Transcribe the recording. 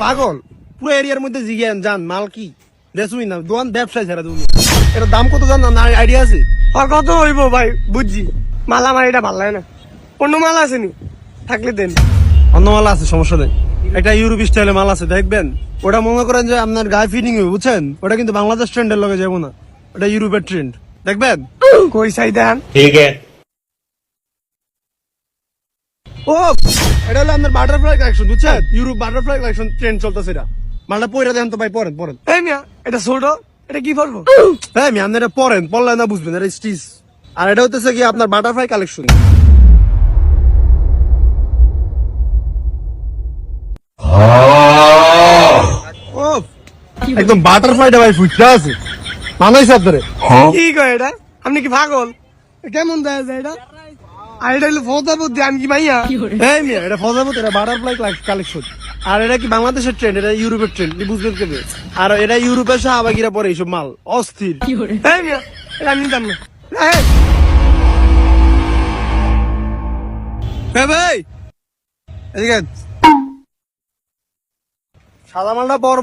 পাগল পুরো এরিয়ার মধ্যে জিজ্ঞান জান মাল কি বেচুই না দোকান ব্যবসায় ছাড়া তুমি এর দাম কত জান না আইডিয়া আছে? কত হইব ভাই বুঝছি, মাল আমার এটা ভাল লাগে না। অন্য মাল আছে নি থাকলে দেন। অন্য মাল আছে, সমস্যা নেই। একটা ইউরোপ স্টাইলে মাল আছে দেখবেন, ওটা মনে করেন যে আপনার গায়ে ফিটিং হবে বুঝছেন, ওটা কিন্তু বাংলাদেশ ট্রেন্ডের লগে যাবো না, ওটা ইউরোপের ট্রেন্ড দেখবেন। কই চাই দেন। ও এটা হলো আপনার বাটারফ্লাই কালেকশন বুঝছেন, ইউরোপ বাটারফ্লাই কালেকশন ট্রেন্ড চলতেছে। এটা মালটা পয়রা দেন তো ভাই, পরেন পরেন। এই মিয়া এটা ছোট, এটা কি করবো? হ্যাঁ আমি আপনার এটা পরেন, পড়লে না বুঝবেন, এটা স্টিচ। আর এটা হচ্ছে কি আপনার বাটারফ্লাই কালেকশন। ও একদম বাটারফ্লাইটা ভাই ফুটটা আছে, মানাইছে আপনারে। কি কয় এটা? আপনি কি পাগল? কেমন দেয়া যায় এটা? আর এটা হলো ফৌজা বুদ্ধি, আমি কি মাইয়া? এই মিয়া এটা ফজাবত, এটা বাটারফ্লাই কালেকশন। আর এটা কি বাংলাদেশের ট্রেন্ড, এটা ইউরোপের ট্রেন্ড, বুঝবেন কেবে। আর এটা ইউরোপের শাহবাগিরা পরে এইসব মাল অস্থির। এই মিয়া এটা আমি নিতাম না। ভাই এদিকে সাদা মালটা বড়